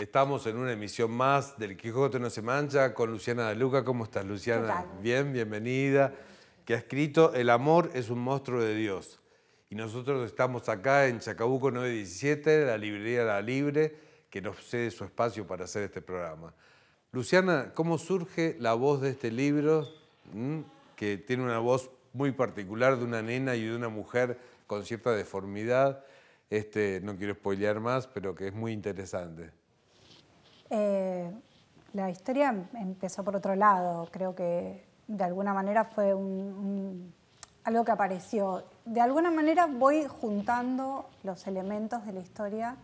Estamos en una emisión más del Quijote no se mancha con Luciana De Luca. ¿Cómo estás, Luciana? ¿Qué tal? Bien, bienvenida. Que ha escrito El amor es un monstruo de Dios. Y nosotros estamos acá en Chacabuco 917, la librería La Libre, que nos cede su espacio para hacer este programa. Luciana, ¿cómo surge la voz de este libro? Que tiene una voz muy particular de una nena y de una mujer con cierta deformidad. No quiero spoilear más, pero que es muy interesante. La historia empezó por otro lado. Creo que de alguna manera fue algo que apareció. De alguna manera voy juntando los elementos de la historia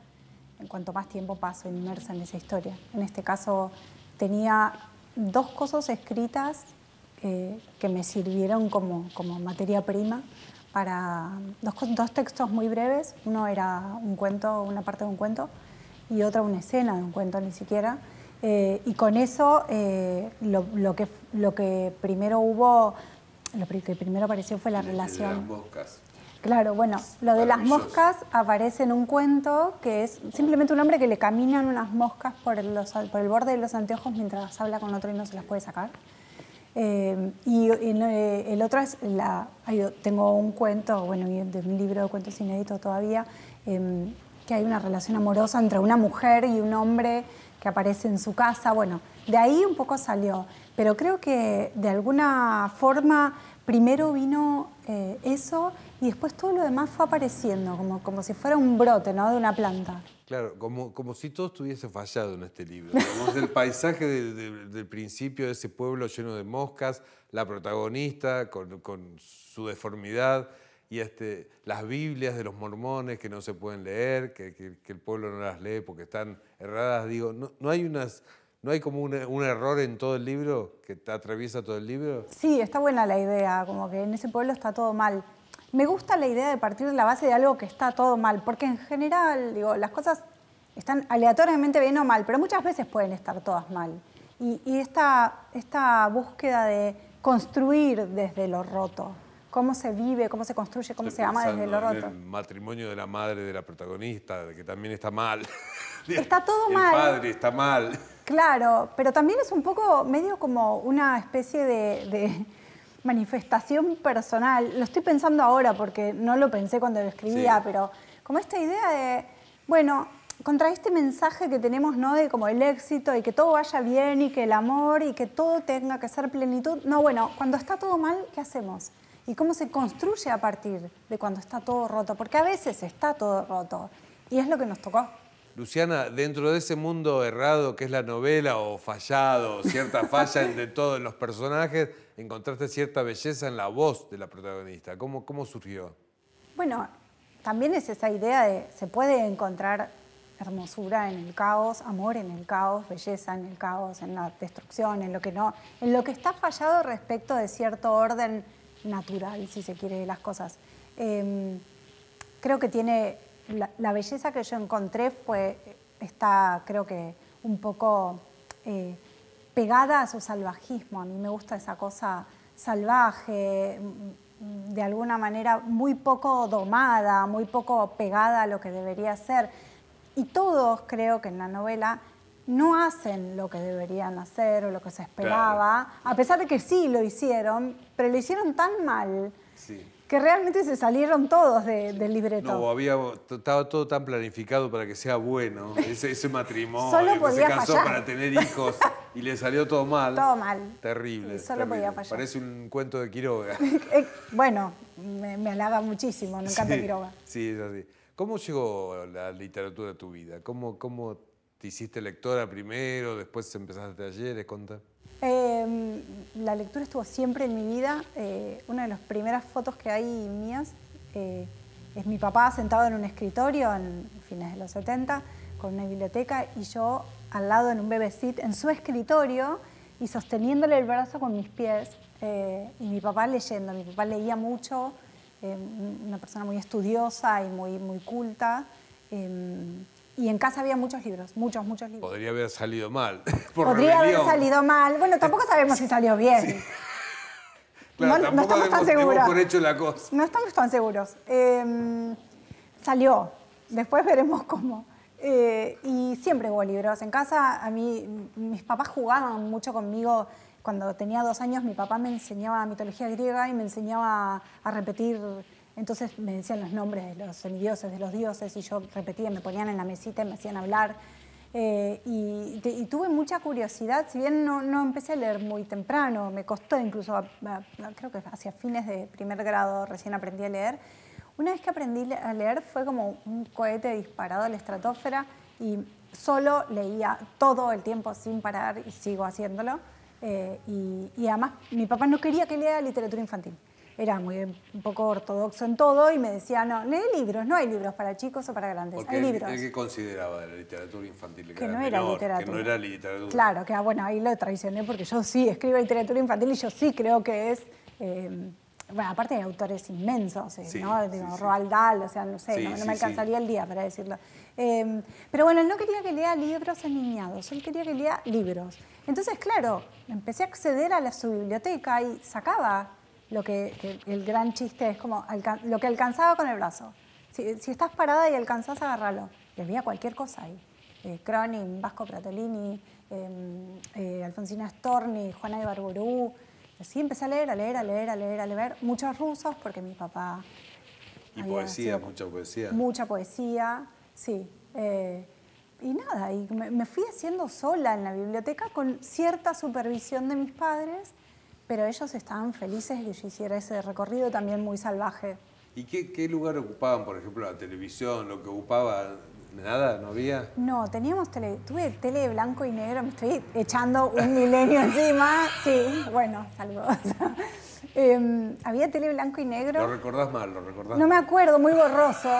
en cuanto más tiempo paso inmersa en esa historia. En este caso tenía dos cosas escritas que me sirvieron como materia prima para dos textos muy breves. Uno era un cuento, una parte de un cuento, y otra una escena de un cuento, ni siquiera. Y con eso lo que primero hubo, lo que primero apareció fue la relación. De las moscas. Claro, bueno, lo de las moscas aparece en un cuento que es simplemente un hombre que le caminan unas moscas por el borde de los anteojos mientras habla con otro y no se las puede sacar. Y el otro es, tengo un cuento, bueno, de un libro de cuentos inédito todavía, que hay una relación amorosa entre una mujer y un hombre que aparece en su casa. Bueno, de ahí un poco salió, pero creo que de alguna forma primero vino eso y después todo lo demás fue apareciendo, como si fuera un brote, ¿no?, de una planta. Claro, como si todo estuviese fallado en este libro. Digamos, el paisaje del principio de ese pueblo lleno de moscas, la protagonista con su deformidad y las Biblias de los mormones que no se pueden leer, que el pueblo no las lee porque están erradas. Digo, ¿no hay como un error en todo el libro que te atraviesa todo el libro? Sí, está buena la idea, como que en ese pueblo está todo mal. Me gusta la idea de partir de la base de algo que está todo mal, porque en general, digo, las cosas están aleatoriamente bien o mal, pero muchas veces pueden estar todas mal. Y esta búsqueda de construir desde lo roto, cómo se vive, cómo se construye, cómo se ama desde lo roto. El matrimonio de la madre de la protagonista, que también está mal. Está todo mal. El padre está mal. Claro, pero también es un poco medio como una especie de manifestación personal. Lo estoy pensando ahora porque no lo pensé cuando lo escribía, sí. Pero como esta idea de, bueno, contra este mensaje que tenemos, ¿no?, de como el éxito y que todo vaya bien y que el amor y que todo tenga que ser plenitud. No, bueno, cuando está todo mal, ¿qué hacemos? ¿Y cómo se construye a partir de cuando está todo roto? Porque a veces está todo roto y es lo que nos tocó. Luciana, dentro de ese mundo errado que es la novela, o fallado, cierta falla entre todos los personajes, encontraste cierta belleza en la voz de la protagonista. ¿Cómo surgió? Bueno, también es esa idea de se puede encontrar hermosura en el caos, amor en el caos, belleza en el caos, en la destrucción, en lo que no, en lo que está fallado respecto de cierto orden natural, si se quiere, de las cosas. Creo que tiene la belleza que yo encontré está, creo que, un poco pegada a su salvajismo. A mí me gusta esa cosa salvaje, de alguna manera muy poco domada, muy poco pegada a lo que debería ser. Y todos, creo que en la novela, no hacen lo que deberían hacer o lo que se esperaba, claro. A pesar de que sí lo hicieron, pero lo hicieron tan mal, sí, que realmente se salieron todos del libreto. No, estaba todo tan planificado para que sea bueno, ese matrimonio, solo podía que se casó fallar para tener hijos y le salió todo mal. Todo mal. Terrible. Sí, solo terrible. podía fallar. Parece un cuento de Quiroga. Bueno, me halaga muchísimo, me encanta Quiroga. Sí, es así. ¿Cómo llegó la literatura a tu vida? ¿Cómo te hiciste lectora primero, después empezaste talleres? Contá. La lectura estuvo siempre en mi vida. Una de las primeras fotos que hay mías es mi papá sentado en un escritorio en fines de los 70 con una biblioteca y yo al lado en un babysit en su escritorio y sosteniéndole el brazo con mis pies y mi papá leyendo. Mi papá leía mucho, una persona muy estudiosa y muy culta. Y en casa había muchos libros, muchos libros. Podría haber salido mal. Podría haber salido mal. Bueno, tampoco sabemos si salió bien. Sí. Claro, no estamos tan seguros. Demos por hecho la cosa. No estamos tan seguros. Salió. Después veremos cómo. Y siempre hubo libros. En casa, a mí, mis papás jugaban mucho conmigo. Cuando tenía 2 años, mi papá me enseñaba mitología griega y me enseñaba a repetir. Entonces me decían los nombres de los semidioses, de los dioses, y yo repetía, me ponían en la mesita y me hacían hablar. Y tuve mucha curiosidad, si bien no empecé a leer muy temprano, me costó incluso, creo que hacia fines de primer grado recién aprendí a leer. Una vez que aprendí a leer fue como un cohete disparado a la estratosfera y solo leía todo el tiempo sin parar y sigo haciéndolo. Y además mi papá no quería que lea literatura infantil. Era un poco ortodoxo en todo y me decía, no, lee libros, no hay libros para chicos o para grandes, porque hay libros. ¿Él qué consideraba de la literatura infantil? Que no era literatura. Que no era literatura. Claro, que bueno, ahí lo traicioné porque yo sí escribo literatura infantil y yo sí creo que es... bueno, aparte de autores inmensos, sí, ¿no? Digo, Roald Dahl, o sea, no sé, no me alcanzaría el día para decirlo. Pero bueno, él no quería que lea libros enniñados, él quería que lea libros. Entonces, claro, empecé a acceder a su biblioteca y sacaba lo que el gran chiste es como lo que alcanzaba con el brazo. Si estás parada y alcanzás, agárralo. Y había cualquier cosa ahí. Cronin, Vasco Pratolini, Alfonsina Storni, Juana de Barburú. Así empecé a leer, muchos rusos, porque mi papá... Y poesía, mucha poesía. Mucha poesía, sí. Y nada, y me fui haciendo sola en la biblioteca con cierta supervisión de mis padres, pero ellos estaban felices de que yo hiciera ese recorrido también muy salvaje. ¿Y qué lugar ocupaban, por ejemplo, la televisión? ¿Lo que ocupaba? ¿Nada? ¿No había? No, tuve tele de blanco y negro, me estoy echando un milenio encima. Sí, bueno, saludos. Había tele blanco y negro. ¿Lo recordás mal? No me acuerdo, muy borroso.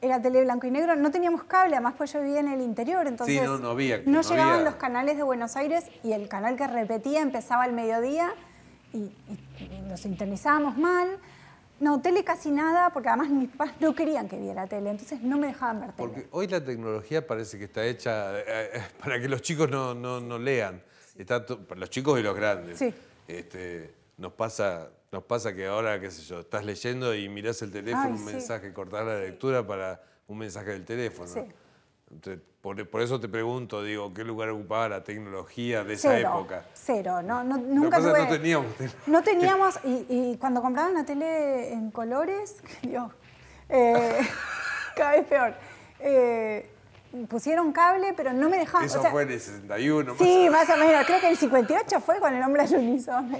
Era tele blanco y negro. No teníamos cable, además pues yo vivía en el interior, entonces sí, no había. No llegaban los canales de Buenos Aires y el canal que repetía empezaba al mediodía y lo sintonizábamos mal. No, tele casi nada, porque además mis papás no querían que viera tele, entonces no me dejaban ver tele. Porque hoy la tecnología parece que está hecha para que los chicos no lean. Para los chicos y los grandes. Sí. Nos pasa que ahora, qué sé yo, estás leyendo y mirás el teléfono, un mensaje, cortás la lectura para un mensaje del teléfono. Sí. Entonces, por eso te pregunto, digo, ¿qué lugar ocupaba la tecnología de esa época? Cero, nunca tuve... No teníamos. No teníamos, y cuando compraban la tele en colores, Dios, cada vez peor. Pusieron cable, pero no me dejaban... Eso fue en el 61. Sí, más o menos. Creo que el 58 fue con el hombre al unísono.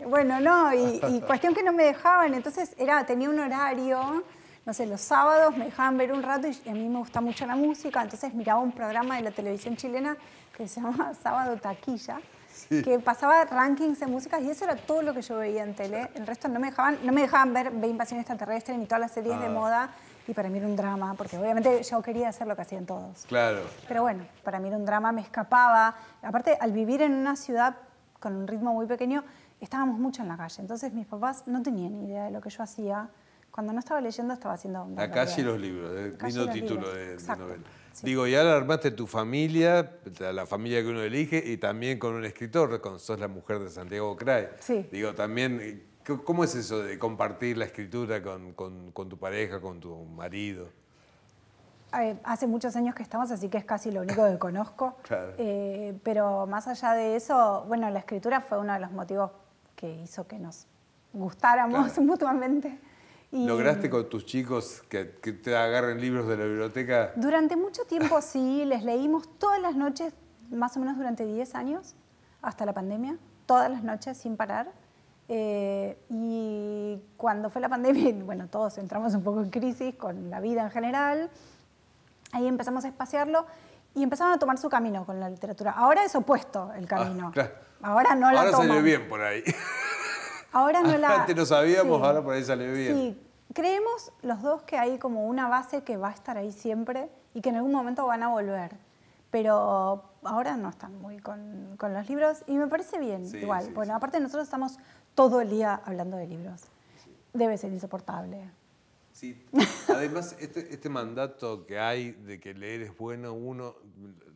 Bueno, no, y cuestión que no me dejaban. Entonces tenía un horario, no sé, los sábados me dejaban ver un rato y a mí me gusta mucho la música. Entonces miraba un programa de la televisión chilena que se llama Sábado Taquilla, que pasaba rankings de música y eso era todo lo que yo veía en tele. El resto no me dejaban ver Invasión Extraterrestre ni todas las series de moda. Y para mí era un drama, porque obviamente yo quería hacer lo que hacían todos. Claro. Pero bueno, para mí era un drama, me escapaba. Aparte, al vivir en una ciudad con un ritmo muy pequeño, estábamos mucho en la calle. Entonces mis papás no tenían idea de lo que yo hacía. Cuando no estaba leyendo, estaba haciendo... La calle y los libros, lindo título de novela. Sí. Digo, y ahora armaste tu familia, la familia que uno elige, y también con un escritor, sos la mujer de Santiago Cray. Sí. Digo, también... ¿Cómo es eso de compartir la escritura con tu pareja, con tu marido? Hace muchos años que estamos, así que es casi lo único que conozco. Claro. Pero más allá de eso, bueno, la escritura fue uno de los motivos que hizo que nos gustáramos mutuamente. Y ¿lograste con tus chicos que te agarren libros de la biblioteca? Durante mucho tiempo sí, les leímos todas las noches, más o menos durante 10 años, hasta la pandemia, todas las noches sin parar. Y cuando fue la pandemia, bueno, todos entramos un poco en crisis con la vida en general, ahí empezamos a espaciarlo y empezaron a tomar su camino con la literatura. Ahora es opuesto el camino. Claro. Ahora no la toman. Ahora salió bien por ahí. Ahora no la... Antes no sabíamos, sí, ahora por ahí salió bien. Sí, creemos los dos que hay como una base que va a estar ahí siempre y que en algún momento van a volver. Pero ahora no están muy con los libros y me parece bien, igual. Bueno, aparte nosotros estamos todo el día hablando de libros. Debe ser insoportable. Sí, además este mandato que hay de que leer es bueno, uno,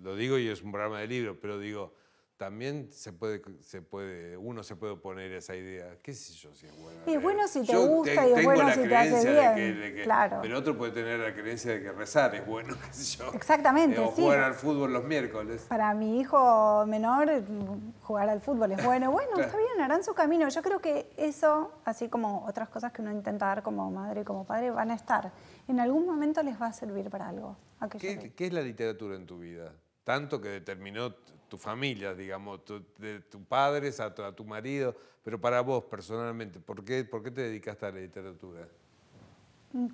lo digo y es un programa de libros, pero digo, también uno se puede oponer a esa idea. ¿Qué sé yo si es buena? Y es bueno si te gusta y es bueno si te hace bien. Claro. Pero otro puede tener la creencia de que rezar es bueno, qué sé yo. Exactamente, o sí. jugar al fútbol los miércoles. Para mi hijo menor, jugar al fútbol es bueno. Bueno, Claro. está bien, harán su camino. Yo creo que eso, así como otras cosas que uno intenta dar como madre y como padre, van a estar. En algún momento les va a servir para algo. ¿Qué es la literatura en tu vida? Tanto que determinó tu familia, digamos, de tus padres a tu marido, pero para vos personalmente, ¿por qué te dedicaste a la literatura?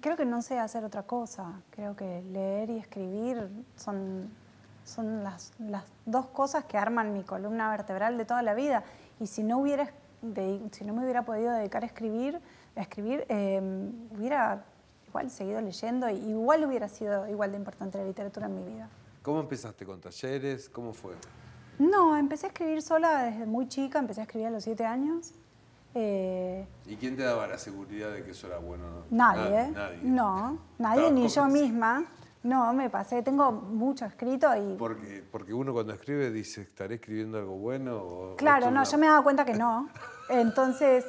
Creo que no sé hacer otra cosa. Creo que leer y escribir son las dos cosas que arman mi columna vertebral de toda la vida. Y si no me hubiera podido dedicar a escribir, hubiera igual seguido leyendo y igual hubiera sido igual de importante la literatura en mi vida. ¿Cómo empezaste? ¿Con talleres? ¿Cómo fue? No, empecé a escribir sola desde muy chica, empecé a escribir a los 7 años. ¿Y quién te daba la seguridad de que eso era bueno? Nadie. Nadie. No, nadie, ni yo misma. No, me pasé, tengo mucho escrito y... Porque uno cuando escribe dice, ¿estaré escribiendo algo bueno? Claro, no, yo me daba cuenta que no. Entonces,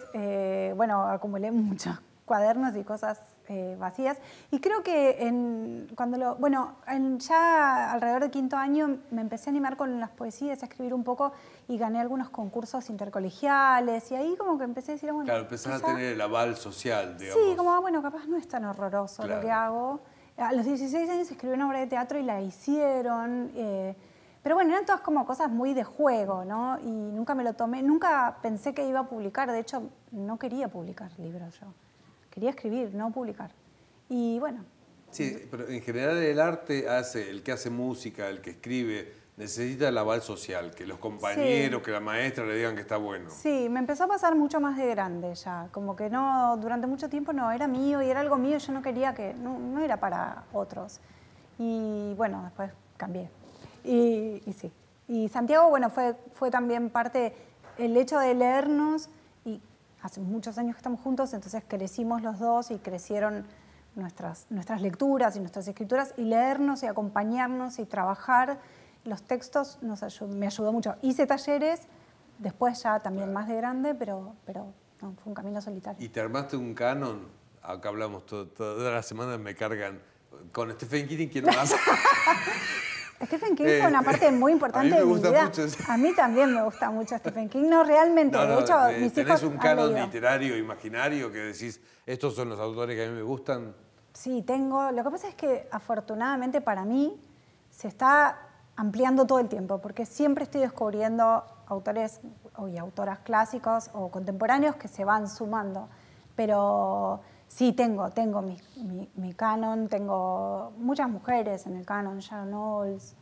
bueno, acumulé muchos cuadernos y cosas vacías. Y creo que ya alrededor del 5º año me empecé a animar con las poesías, a escribir un poco y gané algunos concursos intercolegiales y ahí como que empecé a decir, bueno... Claro, empezás a tener el aval social, digamos. Sí, como, bueno, capaz no es tan horroroso Claro. lo que hago. A los 16 años escribí una obra de teatro y la hicieron. Pero bueno, eran todas como cosas muy de juego, ¿no? Y nunca me lo tomé, nunca pensé que iba a publicar. De hecho, no quería publicar libros yo. Quería escribir, no publicar. Y bueno. Sí, pero en general el arte el que hace música, el que escribe, necesita el aval social, que los compañeros, que la maestra le digan que está bueno. Sí, me empezó a pasar mucho más de grande ya, como que no, durante mucho tiempo no, era mío y era algo mío, yo no quería no era para otros. Y bueno, después cambié. Y sí. Y Santiago, bueno, fue también parte, el hecho de leernos, y hace muchos años que estamos juntos, entonces crecimos los dos y crecieron nuestras lecturas y nuestras escrituras, y leernos y acompañarnos y trabajar los textos me ayudó mucho. Hice talleres, después ya también más de grande, pero no, fue un camino solitario. ¿Y te armaste un canon? Acá hablamos todas las semanas, me cargan. Con Stephen King, ¿quién más? Stephen King fue una parte muy importante de mi vida. Mucho eso. A mí también me gusta mucho Stephen King. No, realmente. No, de hecho, mis hijos ¿tenés un canon leído. literario, imaginario, que decís, estos son los autores que a mí me gustan? Sí, tengo. Lo que pasa es que, afortunadamente para mí, se está ampliando todo el tiempo, porque siempre estoy descubriendo autores y autoras clásicos o contemporáneos que se van sumando. Pero sí, tengo mi canon, tengo muchas mujeres en el canon, Sharon Olds,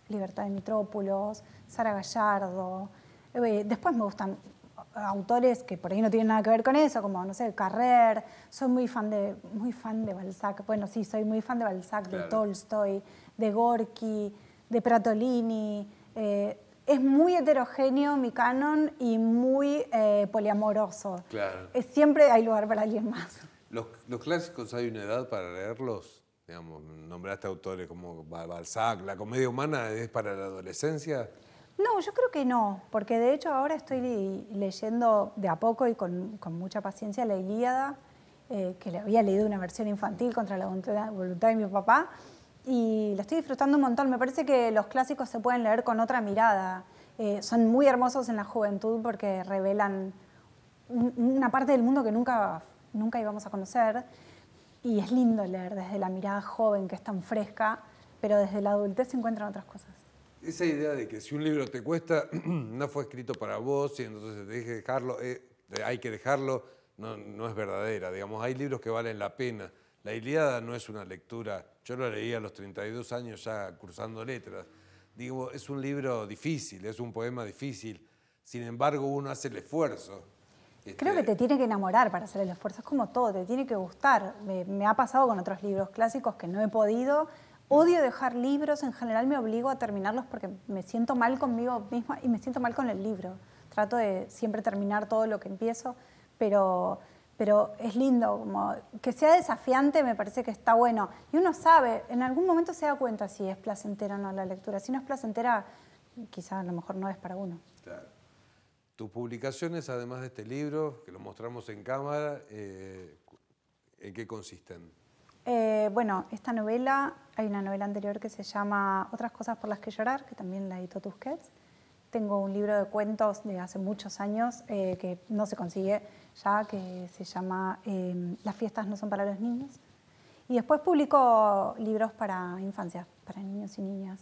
Libertad de Mitrópolos, Sara Gallardo. Después me gustan autores que por ahí no tienen nada que ver con eso, como, no sé, Carrer. Soy muy fan de Balzac. Bueno, sí, soy muy fan de Balzac, claro. De Tolstoy, de Gorky, de Pratolini. Es muy heterogéneo mi canon y muy poliamoroso. Claro. Siempre hay lugar para alguien más. ¿Los clásicos hay una edad para leerlos? Digamos, nombraste autores como Balzac. ¿La comedia humana es para la adolescencia? No, yo creo que no, porque de hecho ahora estoy leyendo de a poco y con mucha paciencia la Ilíada, que le había leído una versión infantil contra la voluntad de mi papá, y la estoy disfrutando un montón. Me parece que los clásicos se pueden leer con otra mirada. Son muy hermosos en la juventud porque revelan una parte del mundo que nunca íbamos a conocer, y es lindo leer desde la mirada joven, que es tan fresca, pero desde la adultez se encuentran otras cosas. Esa idea de que si un libro te cuesta, no fue escrito para vos y entonces te dije dejarlo, hay que dejarlo, no es verdadera. Digamos, hay libros que valen la pena. La Ilíada no es una lectura, yo lo leí a los 32 años ya cursando letras. Digo, es un libro difícil, es un poema difícil, sin embargo uno hace el esfuerzo. Creo que te tiene que enamorar para hacer el esfuerzo, es como todo, te tiene que gustar. Me ha pasado con otros libros clásicos que no he podido. Odio dejar libros, en general me obligo a terminarlos porque me siento mal conmigo misma y me siento mal con el libro. Trato de siempre terminar todo lo que empiezo, pero es lindo, como que sea desafiante me parece que está bueno. Y uno sabe, en algún momento se da cuenta si es placentera o no la lectura. Si no es placentera, quizá a lo mejor no es para uno. Claro. Tus publicaciones, además de este libro, que lo mostramos en cámara, ¿en qué consisten? Bueno, esta novela, hay una novela anterior que se llama Otras cosas por las que llorar, que también la editó Tusquets. Tengo un libro de cuentos de hace muchos años que no se consigue ya, que se llama Las fiestas no son para los niños. Y después publico libros para infancia, para niños y niñas,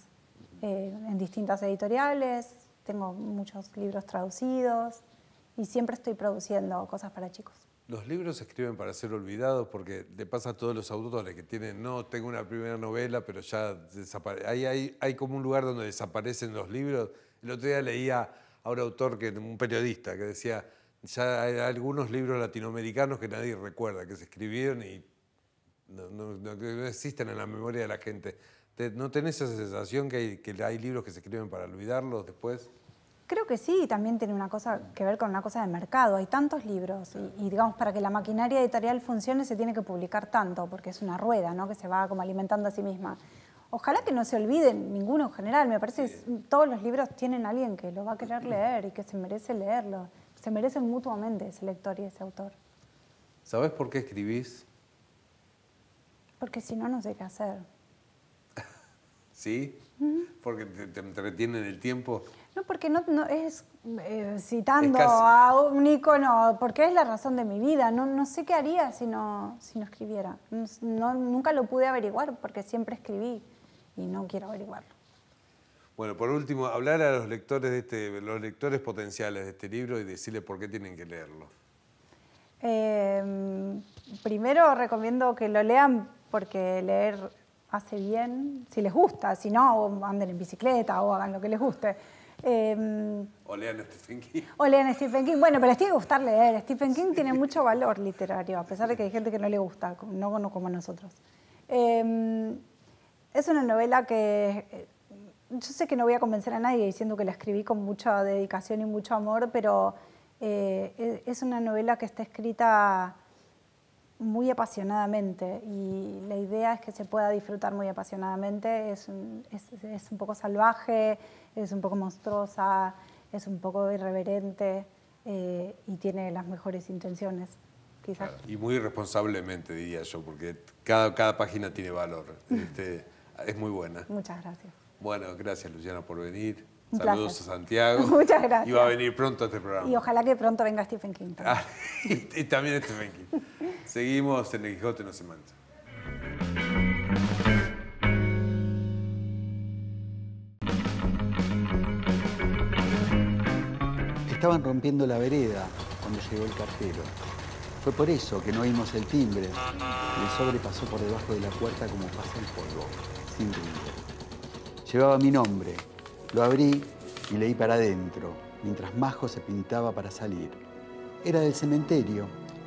en distintas editoriales. Tengo muchos libros traducidos y siempre estoy produciendo cosas para chicos. Los libros se escriben para ser olvidados porque le pasa a todos los autores que tienen, no, tengo una primera novela, pero ya desaparece. Hay como un lugar donde desaparecen los libros. El otro día leía a un autor, un periodista, que decía, ya hay algunos libros latinoamericanos que nadie recuerda, que se escribieron y no existen en la memoria de la gente. ¿No tenés esa sensación que hay libros que se escriben para olvidarlos después? Creo que sí, también tiene una cosa que ver con una cosa de mercado. Hay tantos libros y digamos, para que la maquinaria editorial funcione se tiene que publicar tanto, porque es una rueda, ¿no?, que se va como alimentando a sí misma. Ojalá que no se olviden ninguno en general. Me parece que todos los libros tienen a alguien que lo va a querer leer y que se merece leerlo. Se merecen mutuamente ese lector y ese autor. ¿Sabés por qué escribís? Porque si no, no sé qué hacer. ¿Sí? ¿Porque te entretienen el tiempo? No, porque no es citando a un ícono, porque es la razón de mi vida. No sé qué haría si no escribiera. Nunca lo pude averiguar porque siempre escribí y no quiero averiguarlo. Bueno, por último, hablar a los lectores los lectores potenciales de este libro y decirles por qué tienen que leerlo. Primero recomiendo que lo lean porque leer hace bien, si les gusta, si no, o anden en bicicleta o hagan lo que les guste. O lean a Stephen King. O lean a Stephen King. Bueno, pero les tiene que gustar leer. Stephen King tiene mucho valor literario, a pesar de que hay gente que no le gusta, no como nosotros. Es una novela que yo sé que no voy a convencer a nadie diciendo que la escribí con mucha dedicación y mucho amor, pero es una novela que está escrita muy apasionadamente y la idea es que se pueda disfrutar muy apasionadamente. Es un poco salvaje, es un poco monstruosa, es un poco irreverente y tiene las mejores intenciones, quizás. Claro, y muy responsablemente, diría yo, porque cada página tiene valor. Es muy buena. Muchas gracias. Bueno, gracias Luciana por venir. Un Saludos placer. a Santiago. Muchas gracias. Y va a venir pronto a este programa. Y ojalá que pronto venga Stephen King también. Y también Stephen King. Seguimos en El Quijote no se mancha. Estaban rompiendo la vereda cuando llegó el cartero. Fue por eso que no oímos el timbre. El sobre pasó por debajo de la puerta como pasa el polvo, sin ruido. Llevaba mi nombre. Lo abrí y leí para adentro, mientras Majo se pintaba para salir. Era del cementerio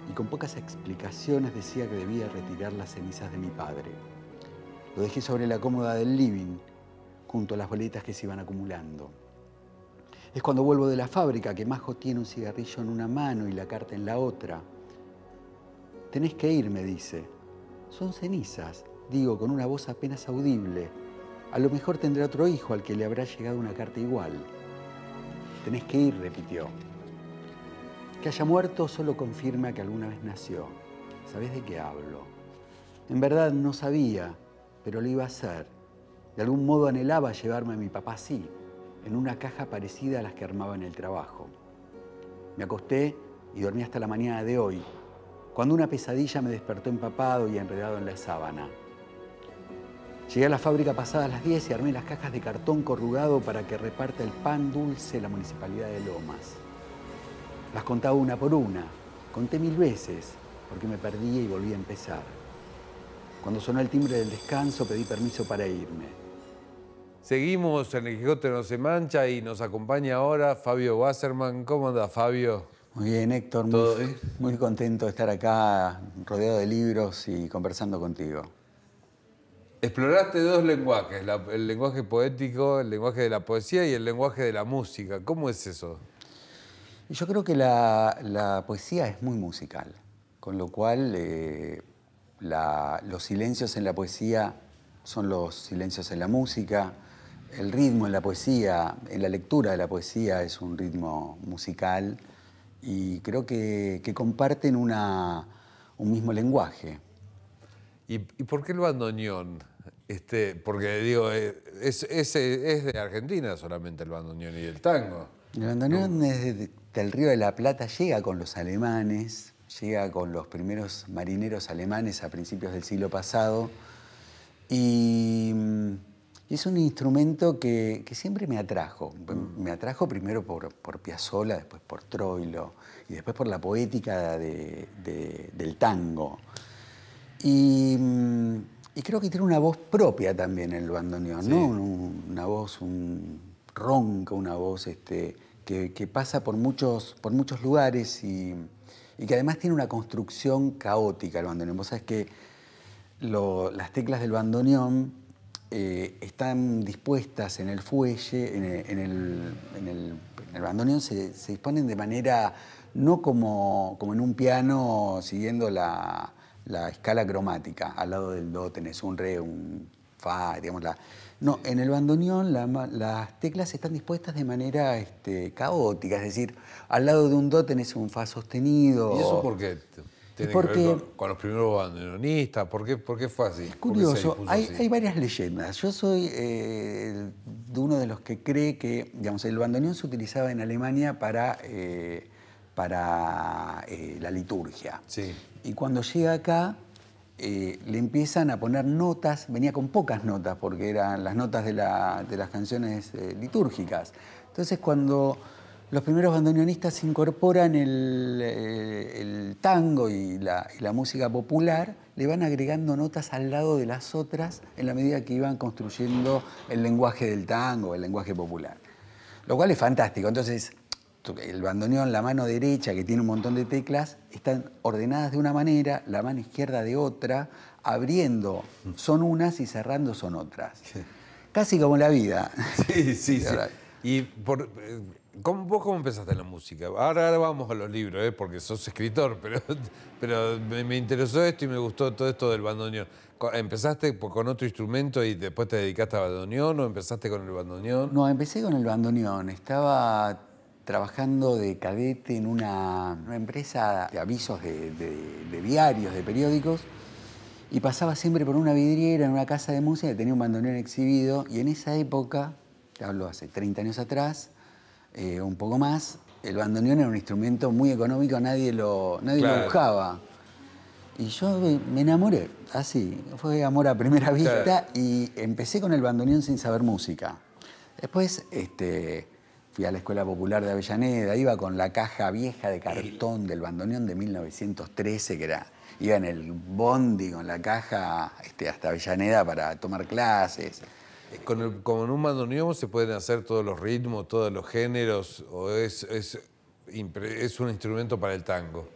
y con pocas explicaciones decía que debía retirar las cenizas de mi padre. Lo dejé sobre la cómoda del living, junto a las boletas que se iban acumulando. Es cuando vuelvo de la fábrica que Majo tiene un cigarrillo en una mano y la carta en la otra. Tenés que ir, me dice. Son cenizas, digo con una voz apenas audible. A lo mejor tendrá otro hijo al que le habrá llegado una carta igual. Tenés que ir, repitió. Que haya muerto solo confirma que alguna vez nació. ¿Sabés de qué hablo? En verdad no sabía, pero lo iba a hacer. De algún modo anhelaba llevarme a mi papá así, en una caja parecida a las que armaba en el trabajo. Me acosté y dormí hasta la mañana de hoy, cuando una pesadilla me despertó empapado y enredado en la sábana. Llegué a la fábrica pasadas las 10 y armé las cajas de cartón corrugado para que reparta el pan dulce la Municipalidad de Lomas. Las contaba una por una, conté 1000 veces, porque me perdía y volví a empezar. Cuando sonó el timbre del descanso, pedí permiso para irme. Seguimos en El Quijote no se mancha y nos acompaña ahora Fabio Wasserman. ¿Cómo anda, Fabio? Muy bien, Héctor. Muy contento de estar acá, rodeado de libros y conversando contigo. Exploraste dos lenguajes, el lenguaje poético, el lenguaje de la poesía y el lenguaje de la música. ¿Cómo es eso? Yo creo que la poesía es muy musical, con lo cual los silencios en la poesía son los silencios en la música. el ritmo en la poesía, en la lectura de la poesía es un ritmo musical y creo que comparten un mismo lenguaje. ¿Y por qué el bandoneón? Porque digo, es de Argentina solamente el bandoneón y el tango. El bandoneón es del Río de la Plata, llega con los alemanes, llega con los primeros marineros alemanes a principios del siglo pasado y es un instrumento que siempre me atrajo. Me atrajo primero por Piazzolla, después por Troilo y después por la poética del tango. Y creo que tiene una voz propia también el bandoneón, Sí. ¿no? Una voz ronca, una voz que pasa por muchos lugares y que además tiene una construcción caótica el bandoneón. Vos sabés que las teclas del bandoneón están dispuestas en el fuelle, en el bandoneón se disponen de manera, no como en un piano siguiendo la escala cromática. Al lado del do tenés un re, un fa, digamos. No, en el bandoneón las teclas están dispuestas de manera caótica, es decir, al lado de un do tenés un fa sostenido. ¿Y eso por qué? ¿Tiene que ver con los primeros bandoneonistas? ¿Por qué fue así? Es curioso, hay hay varias leyendas. Yo soy de uno de los que cree que, digamos, el bandoneón se utilizaba en Alemania para la liturgia. Sí. Y cuando llega acá, le empiezan a poner notas, venía con pocas notas, porque eran las notas de las canciones litúrgicas. Entonces, cuando los primeros bandoneonistas incorporan el tango y la música popular, le van agregando notas al lado de las otras en la medida que iban construyendo el lenguaje del tango, el lenguaje popular. Lo cual es fantástico. Entonces, el bandoneón, la mano derecha, que tiene un montón de teclas, están ordenadas de una manera, la mano izquierda de otra, abriendo son unas y cerrando son otras. Sí. Casi como la vida. Sí. ¿Y vos cómo empezaste en la música? Ahora vamos a los libros, porque sos escritor, pero me interesó esto y me gustó todo esto del bandoneón. ¿Empezaste con otro instrumento y después te dedicaste al bandoneón o empezaste con el bandoneón? No, empecé con el bandoneón. Estaba trabajando de cadete en una empresa de avisos de diarios, de periódicos, y pasaba siempre por una vidriera en una casa de música que tenía un bandoneón exhibido, y en esa época, te hablo hace 30 años atrás, un poco más, el bandoneón era un instrumento muy económico, nadie lo buscaba. Y yo me enamoré, así, fue amor a primera vista, claro. Y empecé con el bandoneón sin saber música. Después fui a la Escuela Popular de Avellaneda, iba con la caja vieja de cartón del bandoneón de 1913, iba en el bondi con la caja hasta Avellaneda para tomar clases. ¿Con un bandoneón se pueden hacer todos los ritmos, todos los géneros, o es un instrumento para el tango?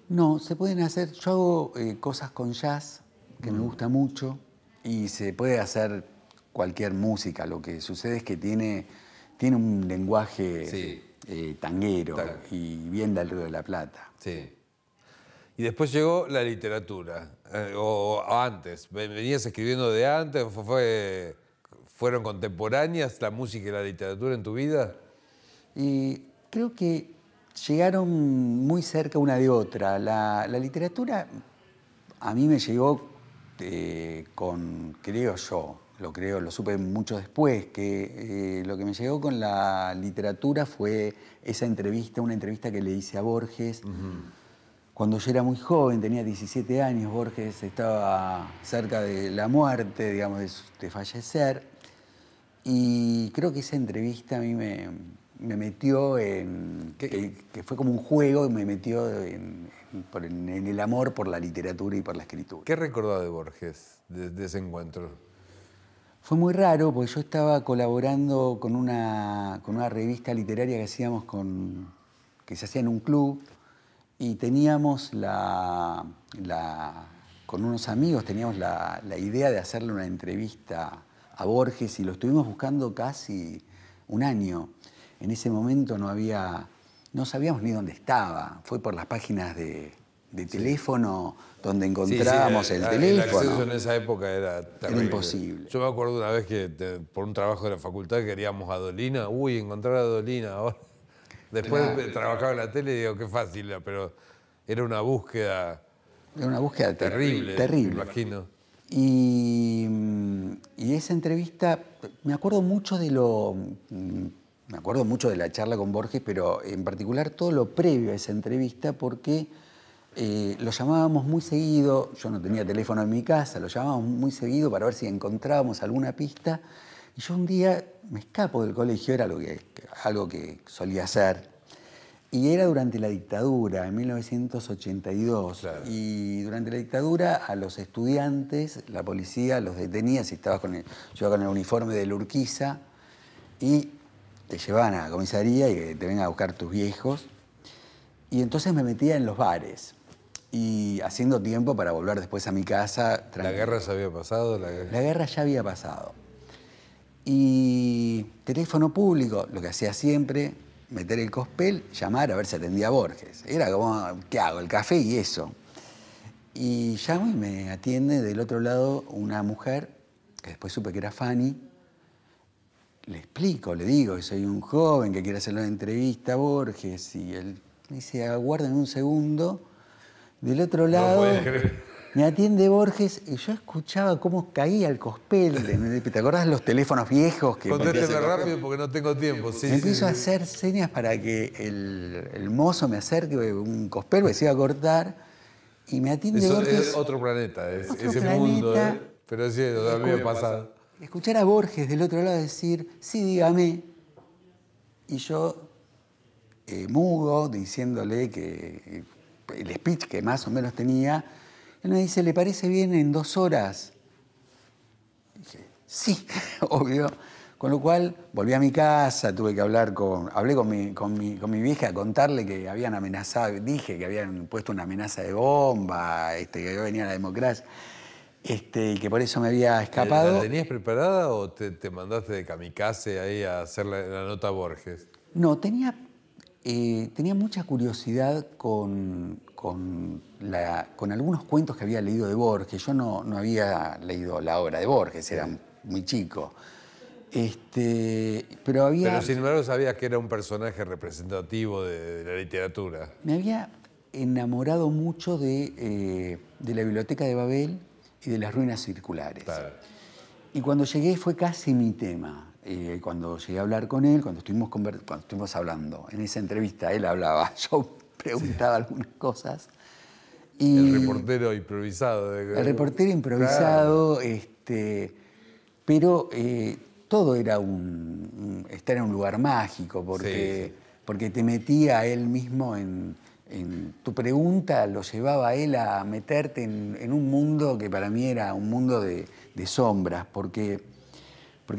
No, se pueden hacer, yo hago cosas con jazz, que me gusta mucho, y se puede hacer cualquier música. Lo que sucede es que tiene un lenguaje tanguero y bien del Río de la Plata. Sí. Y después llegó la literatura, o antes, ¿venías escribiendo de antes? ¿Fueron contemporáneas la música y la literatura en tu vida? Y creo que llegaron muy cerca una de otra. La literatura a mí me llegó creo yo, lo supe mucho después, que lo que me llegó con la literatura fue esa entrevista, una entrevista que le hice a Borges. Cuando yo era muy joven, tenía 17 años, Borges estaba cerca de la muerte, digamos, de fallecer. Y creo que esa entrevista a mí me metió que fue como un juego, me metió en el amor por la literatura y por la escritura. ¿Qué recordás de Borges, de ese encuentro? Fue muy raro porque yo estaba colaborando con una revista literaria que se hacía en un club y teníamos con unos amigos teníamos la idea de hacerle una entrevista a Borges y lo estuvimos buscando casi un año. En ese momento no sabíamos ni dónde estaba. Fue por las páginas de de teléfono donde encontrábamos el El teléfono. acceso en esa época era terrible. Era imposible. Yo me acuerdo una vez que por un trabajo de la facultad queríamos a Dolina. Uy, encontrar a Dolina ahora. Después trabajaba en la tele y digo, qué fácil, pero era una búsqueda... Era una búsqueda terrible, terrible. me imagino. Y esa entrevista, me acuerdo mucho de la charla con Borges, pero en particular todo lo previo a esa entrevista, porque lo llamábamos muy seguido. Yo no tenía teléfono en mi casa, lo llamábamos muy seguido para ver si encontrábamos alguna pista. Y yo un día me escapo del colegio, era algo que solía hacer. Y era durante la dictadura, en 1982. Claro. Y durante la dictadura a los estudiantes, la policía los detenía si estabas yo iba con el uniforme de la Urquiza y te llevaban a la comisaría y que te vengan a buscar tus viejos. Y entonces me metía en los bares y haciendo tiempo para volver después a mi casa. ¿La guerra se había pasado? La guerra ya había pasado. Y teléfono público, lo que hacía siempre, meter el cospel, llamar a ver si atendía a Borges. Era como, ¿qué hago? El café y eso. Y llamo y me atiende del otro lado una mujer, que después supe que era Fanny. Le explico, le digo que soy un joven que quiere hacerle una entrevista a Borges. Y él me dice, aguarden un segundo. Del otro lado... Me atiende Borges y yo escuchaba cómo caía el cospel. ¿Te acordás de los teléfonos viejos? Contésteme rápido porque no tengo tiempo. Sí, me empiezo a hacer señas para que el mozo me acerque un cospel, porque se iba a cortar. Y me atiende Borges. Es otro planeta, ese planeta, mundo. Pero sí, a mí me ha pasado. Escuchar a Borges del otro lado decir, sí, dígame. Y yo, mudo, diciéndole que el speech que más o menos tenía. Él me dice, ¿le parece bien en 2 horas? Y dije, sí, obvio. Con lo cual, volví a mi casa, tuve que hablé con mi vieja a contarle que habían amenazado, dije que habían puesto una amenaza de bomba, que venía la democracia, y que por eso me había escapado. ¿La tenías preparada o te mandaste de kamikaze ahí a hacer la nota a Borges? No, tenía mucha curiosidad con algunos cuentos que había leído de Borges. Yo no había leído la obra de Borges, era muy chico. Pero sin embargo sabías que era un personaje representativo de la literatura. Me había enamorado mucho de la Biblioteca de Babel y de las ruinas circulares. Claro. Y cuando llegué fue casi mi tema. Cuando llegué a hablar con él, cuando estuvimos hablando, en esa entrevista él hablaba, yo preguntaba algunas cosas. Y el reportero improvisado. El reportero improvisado, claro. Pero todo era estar en un lugar mágico, porque te metía a él mismo en tu pregunta, lo llevaba a él a meterte en un mundo que para mí era un mundo de sombras, porque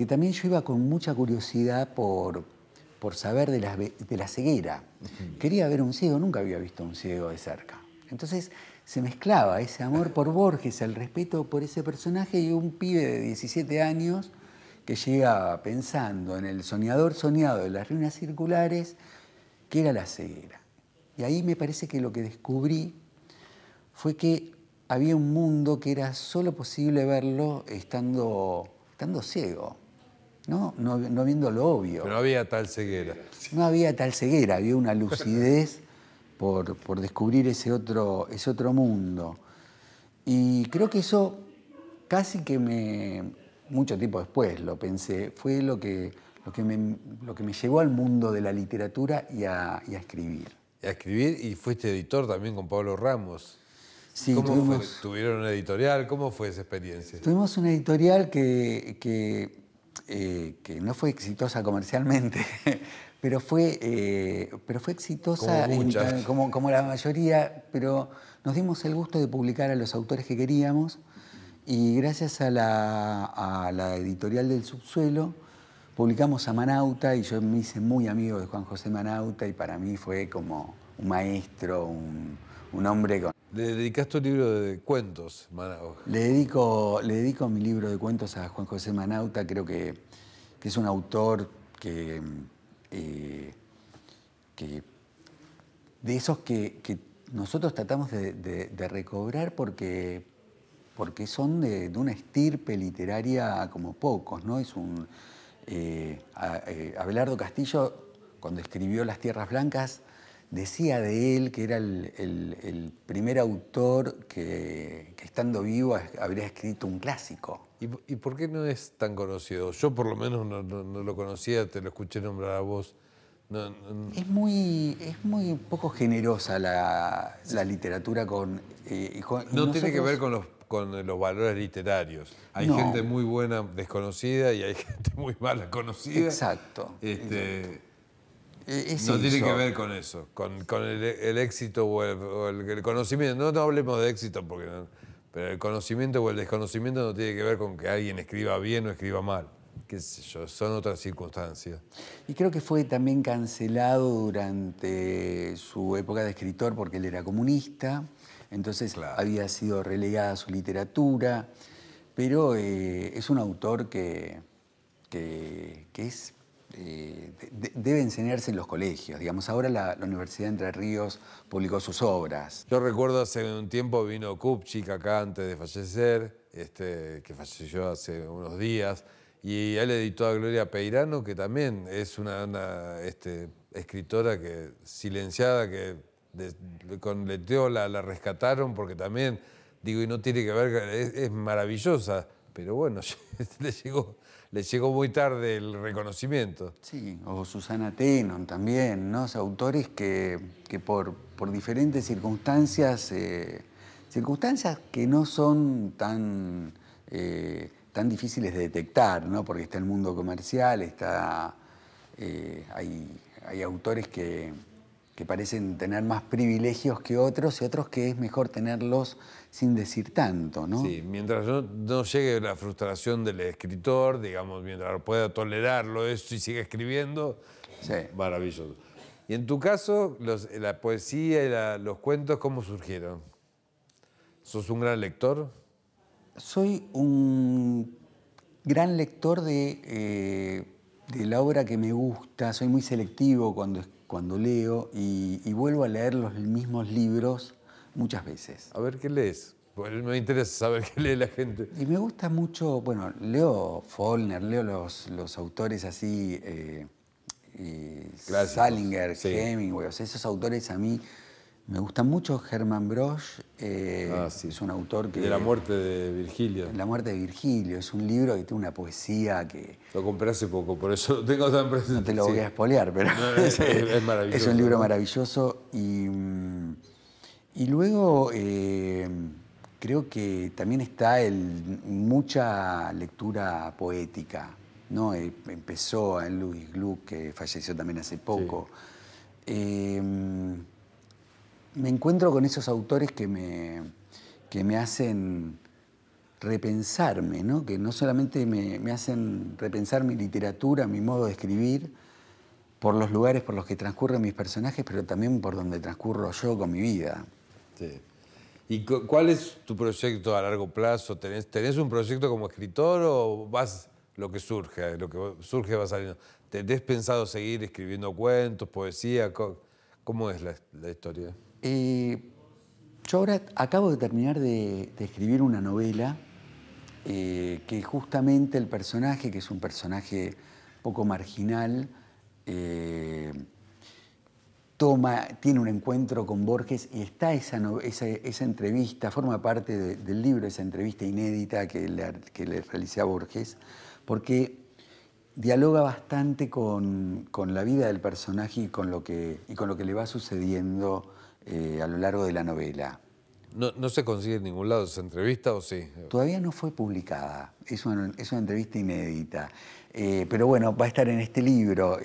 también yo iba con mucha curiosidad por saber de la ceguera. Uh-huh. Quería ver a un ciego, nunca había visto a un ciego de cerca. Entonces se mezclaba ese amor por Borges, el respeto por ese personaje y un pibe de 17 años que llegaba pensando en el soñador soñado de las ruinas circulares, que era la ceguera. Y ahí me parece que lo que descubrí fue que había un mundo que era solo posible verlo estando ciego, no viendo lo obvio. Pero no había tal ceguera. No había tal ceguera, había una lucidez por descubrir ese otro mundo. Y creo que eso casi que mucho tiempo después lo pensé, fue lo que me llevó al mundo de la literatura y a escribir. A escribir, y fuiste editor también con Pablo Ramos. Sí, ¿Tuvieron una editorial? ¿Cómo fue esa experiencia? Tuvimos una editorial que no fue exitosa comercialmente, pero fue exitosa como la mayoría, pero nos dimos el gusto de publicar a los autores que queríamos y gracias a la editorial del Subsuelo publicamos a Manauta y yo me hice muy amigo de Juan José Manauta y para mí fue como un maestro, un hombre con... ¿Le dedicaste un libro de cuentos, Manauta? Le dedico mi libro de cuentos a Juan José Manauta. Creo que es un autor que de esos que nosotros tratamos de recobrar porque son de una estirpe literaria como pocos, ¿no? Abelardo Castillo, cuando escribió Las Tierras Blancas, decía de él que era el primer autor que estando vivo habría escrito un clásico. ¿Y por qué no es tan conocido? Yo por lo menos no lo conocía, te lo escuché nombrar a vos. Es muy poco generosa la literatura con... No tiene que ver con los valores literarios. Hay gente muy buena desconocida y hay gente muy mala conocida. Exacto. No tiene que ver con eso, con el éxito o el conocimiento. No hablemos de éxito, pero el conocimiento o el desconocimiento no tiene que ver con que alguien escriba bien o escriba mal. Qué sé yo, son otras circunstancias. Y creo que fue también cancelado durante su época de escritor porque él era comunista, entonces había sido relegada su literatura, pero es un autor que debe enseñarse en los colegios. Digamos, ahora la Universidad de Entre Ríos publicó sus obras. Yo recuerdo hace un tiempo vino Kupchik acá antes de fallecer, que falleció hace unos días, y él editó a Gloria Peirano, que también es una escritora silenciada, que con Leteo la rescataron, porque también, digo, y no tiene que ver, es maravillosa, pero bueno, le llegó muy tarde el reconocimiento. Sí, o Susana Tenon también, ¿no? O sea, autores que por diferentes circunstancias, circunstancias que no son tan difíciles de detectar, ¿no? Porque está el mundo comercial, hay autores que parecen tener más privilegios que otros y otros que es mejor tenerlos sin decir tanto, ¿no? Sí, mientras no llegue la frustración del escritor, digamos, mientras pueda tolerarlo eso y siga escribiendo, sí, maravilloso. Y en tu caso, la poesía y los cuentos, ¿cómo surgieron? ¿Sos un gran lector? Soy un gran lector de la obra que me gusta, soy muy selectivo cuando leo y vuelvo a leer los mismos libros muchas veces. A ver, ¿qué lees? Pues me interesa saber qué lee la gente. Y me gusta mucho, bueno, leo Faulkner, leo los autores así, Salinger, sí, Hemingway, o sea, esos autores a mí me gustan mucho. Hermann Broch, sí, es un autor que... De La muerte de Virgilio. La muerte de Virgilio, es un libro que tiene una poesía que... Lo compré hace poco, por eso lo tengo tan presente. No te lo voy a spoilear, pero no, es maravilloso. Es un libro maravilloso y luego creo que también está mucha lectura poética, ¿no? Empezó en Louis Gluck, que falleció también hace poco. Sí. Me encuentro con esos autores que me hacen repensarme, ¿no? Que no solamente me hacen repensar mi literatura, mi modo de escribir, por los lugares por los que transcurren mis personajes, pero también por donde transcurro yo con mi vida. Sí. ¿Y cuál es tu proyecto a largo plazo? ¿Tenés un proyecto como escritor o vas lo que surge va saliendo? ¿Tenés pensado seguir escribiendo cuentos, poesía? ¿Cómo es la historia? Yo ahora acabo de terminar de escribir una novela que justamente el personaje, que es un personaje poco marginal, tiene un encuentro con Borges y está esa entrevista, forma parte del libro, esa entrevista inédita que le realicé a Borges, porque dialoga bastante con la vida del personaje y con lo que le va sucediendo a lo largo de la novela. ¿No se consigue en ningún lado esa entrevista o sí? Todavía no fue publicada, es una entrevista inédita. Pero bueno, va a estar en este libro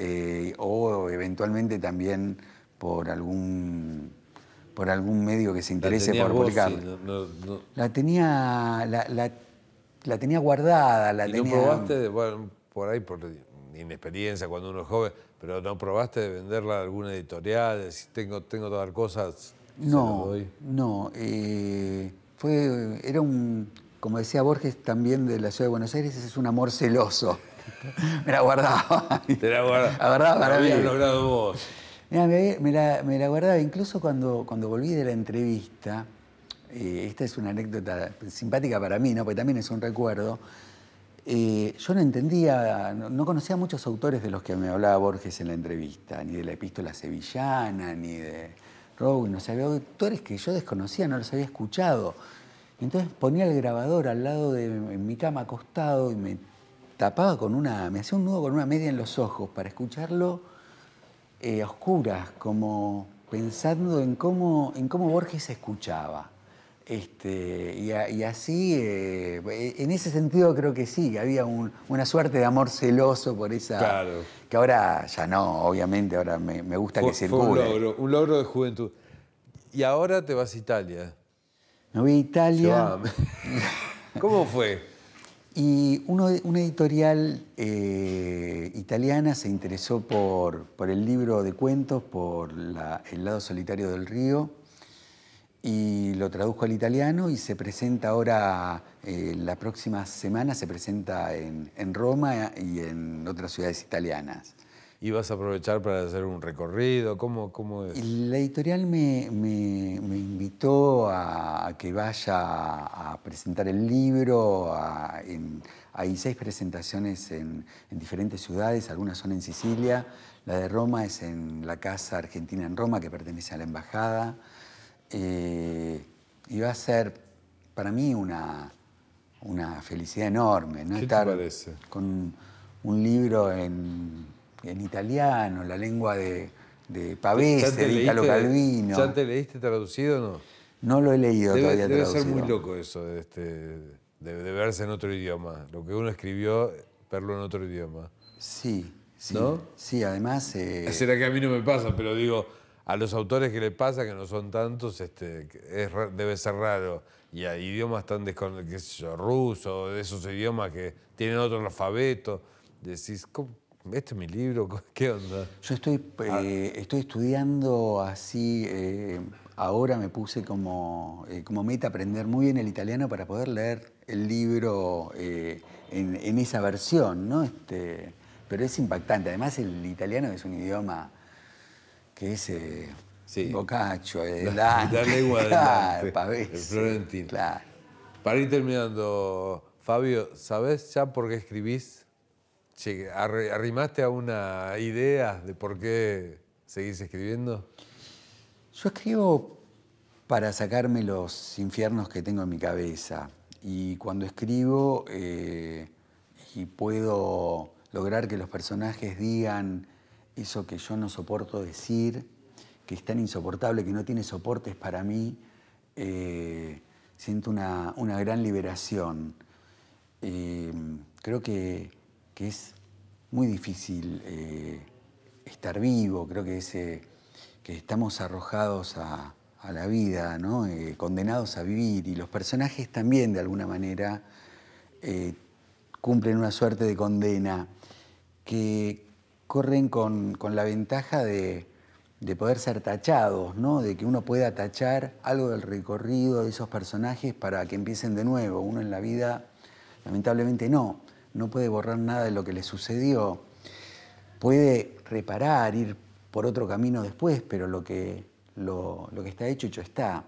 o eventualmente también por algún medio que se interese por publicarla. Sí, no. La tenía guardada. ¿Y no probaste, bueno, por ahí por inexperiencia cuando uno es joven, pero no probaste de venderla a alguna editorial, decir tengo tal cosa? No. Era como decía Borges también de la ciudad de Buenos Aires, es un amor celoso. Me la guardaba. Te la guardaba. La guardaba para mí. Lo habías logrado vos. Mirá, me la guardaba incluso cuando volví de la entrevista. Esta es una anécdota simpática para mí, ¿no? Porque también es un recuerdo. Yo no entendía, no conocía a muchos autores de los que me hablaba Borges en la entrevista, ni de la Epístola Sevillana, ni de Rowan. O sea, había autores que yo desconocía, no los había escuchado. Y entonces ponía el grabador al lado en mi cama acostado y me tapaba me hacía un nudo con una media en los ojos para escucharlo a oscuras, como pensando en cómo Borges se escuchaba. Y así, en ese sentido creo que sí, que había una suerte de amor celoso por esa... Claro. Que ahora ya no, obviamente, ahora me gusta que circule. Fue un logro de juventud. Y ahora te vas a Italia. Me voy a Italia. ¿Cómo fue? Y una editorial italiana se interesó por el libro de cuentos, por El lado solitario del río, y lo tradujo al italiano y se presenta ahora, la próxima semana se presenta en Roma y en otras ciudades italianas. ¿Y vas a aprovechar para hacer un recorrido? ¿Cómo es? Y la editorial me invitó a que vaya a presentar el libro. Hay 6 presentaciones en diferentes ciudades, algunas son en Sicilia. La de Roma es en la Casa Argentina en Roma, que pertenece a la Embajada. Y va a ser para mí una felicidad enorme, ¿no? ¿Qué Estar te parece? con un libro en italiano, la lengua de Pavese, de Italo Calvino. ¿Ya te leíste traducido o no? No lo he leído todavía traducido. Debe ser muy loco eso, de verse en otro idioma. Lo que uno escribió, verlo en otro idioma. Sí, sí. ¿No? Sí, además... Será que a mí no me pasa, pero digo, a los autores que les pasa, que no son tantos, debe ser raro. Y hay idiomas tan qué sé yo, ruso, de esos idiomas que tienen otro alfabeto. Decís, ¿este es mi libro? ¿Qué onda? Yo estoy estudiando así, ahora me puse como meta aprender muy bien el italiano para poder leer el libro en esa versión, ¿no? Pero es impactante. Además, el italiano es un idioma que es Boccaccio, la lengua claro, el florentino. Claro. Para ir terminando, Fabio, ¿sabés ya por qué escribís? ¿Arrimaste a una idea de por qué seguís escribiendo? Yo escribo para sacarme los infiernos que tengo en mi cabeza. Y cuando escribo y puedo lograr que los personajes digan eso que yo no soporto decir, que es tan insoportable, que no tiene soportes para mí, siento una gran liberación. Creo que es muy difícil estar vivo, creo que estamos arrojados a la vida, ¿no? Condenados a vivir, y los personajes también de alguna manera cumplen una suerte de condena, que corren con la ventaja de poder ser tachados, ¿no? De que uno pueda tachar algo del recorrido de esos personajes para que empiecen de nuevo. Uno en la vida, lamentablemente, no puede borrar nada de lo que le sucedió. Puede reparar, ir por otro camino después, pero lo que está hecho está.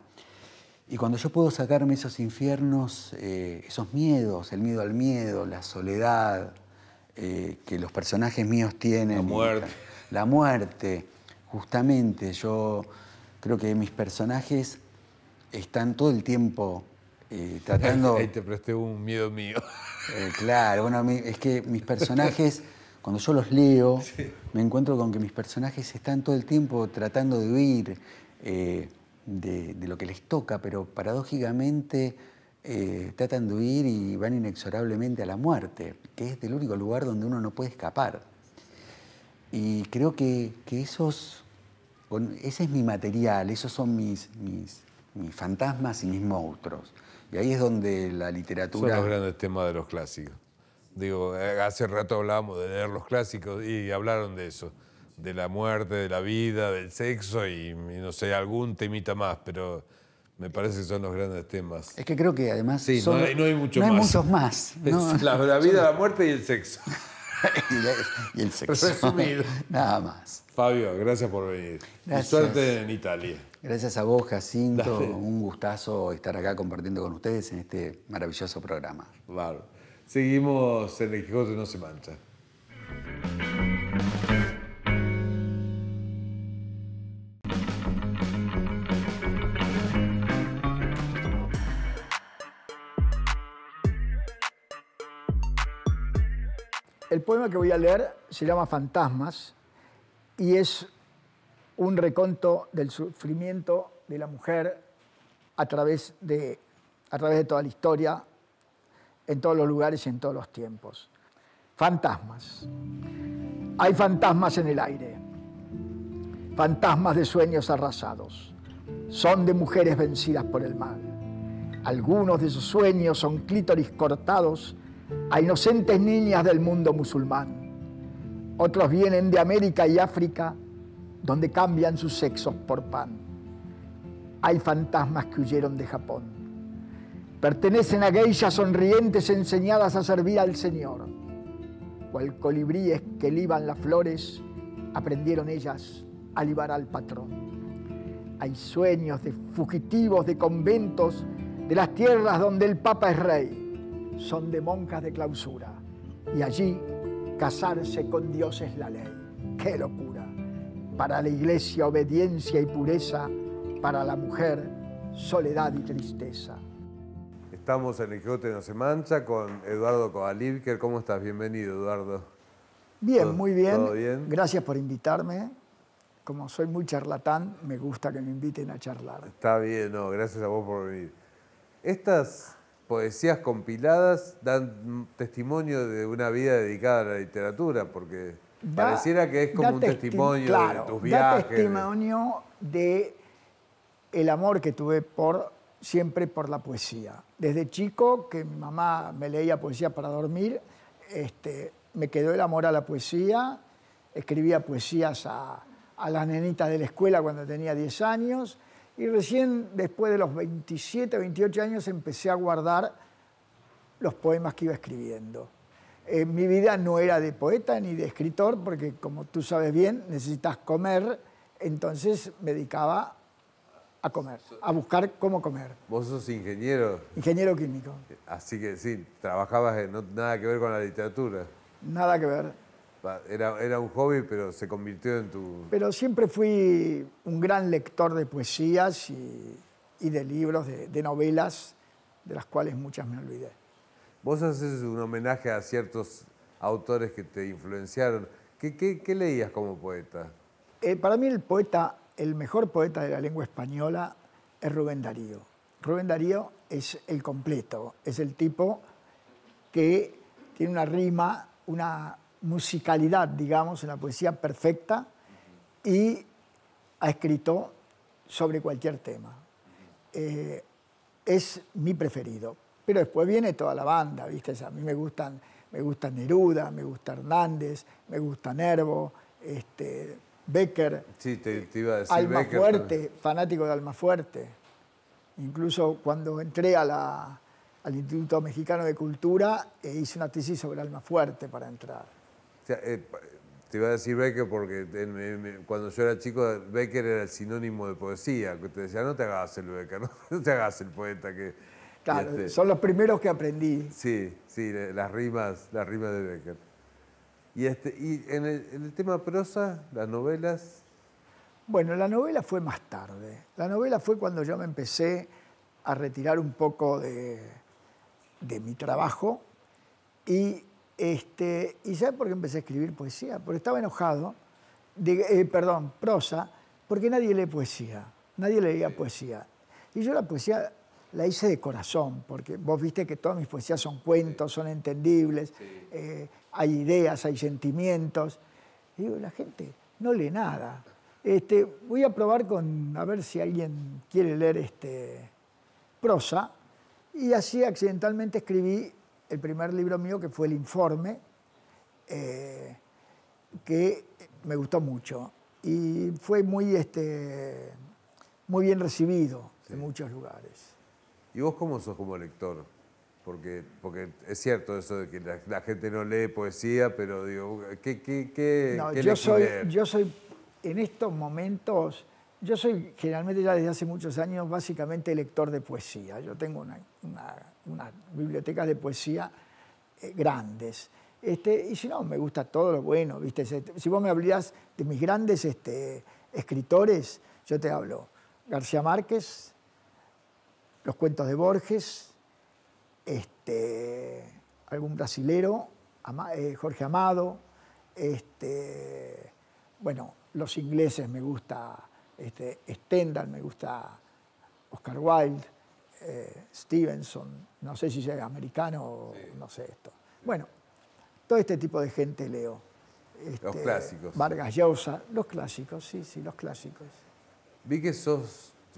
Y cuando yo puedo sacarme esos infiernos, esos miedos, el miedo al miedo, la soledad que los personajes míos tienen. La muerte, justamente. Yo creo que mis personajes están todo el tiempo tratando... Ahí te presté un miedo mío. Claro, bueno, es que mis personajes, cuando yo los leo, me encuentro con que mis personajes están todo el tiempo tratando de huir de lo que les toca, pero paradójicamente tratan de huir y van inexorablemente a la muerte, que es el único lugar donde uno no puede escapar. Y creo que ese es mi material, esos son mis fantasmas y mis monstruos. Y ahí es donde la literatura... Son los grandes temas de los clásicos. Digo, hace rato hablábamos de leer los clásicos y hablaron de eso, de la muerte, de la vida, del sexo y no sé, algún temita más, pero me parece que son los grandes temas. Es que creo que además... Sí, no hay muchos más. Muchos más. ¿No? La vida, la muerte y el sexo. y el sexo. Resumido. Nada más. Fabio, gracias por venir. Gracias. Y suerte en Italia. Gracias a vos, Jacinto. Dale. Un gustazo estar acá compartiendo con ustedes en este maravilloso programa. Claro. Seguimos en El Quijote no se mancha. El poema que voy a leer se llama Fantasmas y es un reconto del sufrimiento de la mujer a través de toda la historia, en todos los lugares y en todos los tiempos. Fantasmas. Hay fantasmas en el aire, fantasmas de sueños arrasados. Son de mujeres vencidas por el mal. Algunos de sus sueños son clítoris cortados a inocentes niñas del mundo musulmán. Otros vienen de América y África, donde cambian sus sexos por pan. Hay fantasmas que huyeron de Japón. Pertenecen a geishas sonrientes enseñadas a servir al Señor. Cual colibríes que liban las flores, aprendieron ellas a libar al patrón. Hay sueños de fugitivos de conventos de las tierras donde el Papa es rey. Son de monjas de clausura y allí casarse con Dios es la ley. ¡Qué locura! Para la iglesia obediencia y pureza, para la mujer soledad y tristeza. Estamos en El Quijote no se mancha con Eduardo Kovalivker. ¿Cómo estás? Bienvenido, Eduardo. Bien, muy bien. ¿Todo bien? Gracias por invitarme. Como soy muy charlatán, me gusta que me inviten a charlar. Está bien, no, gracias a vos por venir. Estas poesías compiladas dan testimonio de una vida dedicada a la literatura, porque pareciera que es como un testimonio claro, de tus viajes. Da testimonio de el amor que tuve siempre por la poesía. Desde chico, que mi mamá me leía poesía para dormir, me quedó el amor a la poesía. Escribía poesías a las nenitas de la escuela cuando tenía 10 años. Y recién después de los 27, 28 años empecé a guardar los poemas que iba escribiendo. Mi vida no era de poeta ni de escritor, porque como tú sabes bien, necesitas comer, entonces me dedicaba a comer, a buscar cómo comer. Vos sos ingeniero. Ingeniero químico. Así que sí, trabajabas nada que ver con la literatura. Nada que ver. Era un hobby, pero se convirtió en tu... Pero siempre fui un gran lector de poesías y de libros, de novelas, de las cuales muchas me olvidé. Vos haces un homenaje a ciertos autores que te influenciaron. ¿Qué leías como poeta? Para mí el mejor poeta de la lengua española es Rubén Darío. Rubén Darío es el completo, es el tipo que tiene una rima, una musicalidad, digamos, en la poesía perfecta y ha escrito sobre cualquier tema. Es mi preferido. Pero después viene toda la banda, ¿viste? A mí me gusta Neruda, me gusta Hernández, me gusta Nervo, Bécquer. Sí, te iba a decir Almafuerte, Bécquer. fanático de Almafuerte. Incluso cuando entré al Instituto Mexicano de Cultura, hice una tesis sobre Almafuerte para entrar. O sea, te iba a decir Bécquer porque cuando yo era chico, Bécquer era el sinónimo de poesía. Que te decía, no te hagas el Bécquer, no te hagas el poeta. Claro, son los primeros que aprendí. Sí, las rimas de Bécquer. Y en el tema prosa, las novelas... Bueno, la novela fue más tarde. La novela fue cuando yo me empecé a retirar un poco de mi trabajo y ¿sabes por qué empecé a escribir poesía? Porque estaba enojado, prosa, porque nadie lee poesía, nadie leía poesía. Y yo la poesía la hice de corazón, porque vos viste que todas mis poesías son cuentos, son entendibles, hay ideas, hay sentimientos. Y digo, la gente no lee nada. Voy a probar a ver si alguien quiere leer prosa, y así accidentalmente escribí el primer libro mío, que fue El Informe, que me gustó mucho y fue muy bien recibido en muchos lugares. ¿Y vos cómo sos como lector? Porque es cierto eso de que la gente no lee poesía, pero digo, ¿qué No, elegí leer? yo soy, en estos momentos, yo soy generalmente ya desde hace muchos años básicamente lector de poesía. Yo tengo unas bibliotecas de poesía grandes. Y si no, me gusta todo lo bueno, ¿viste? Si vos me hablas de mis grandes escritores, yo te hablo García Márquez, los cuentos de Borges, algún brasilero, Jorge Amado, bueno, los ingleses me gusta Stendhal, me gusta Oscar Wilde, Stevenson, no sé si es americano o no sé esto. Bueno, todo este tipo de gente leo. Los clásicos. Vargas Llosa, los clásicos, sí, los clásicos. Vi que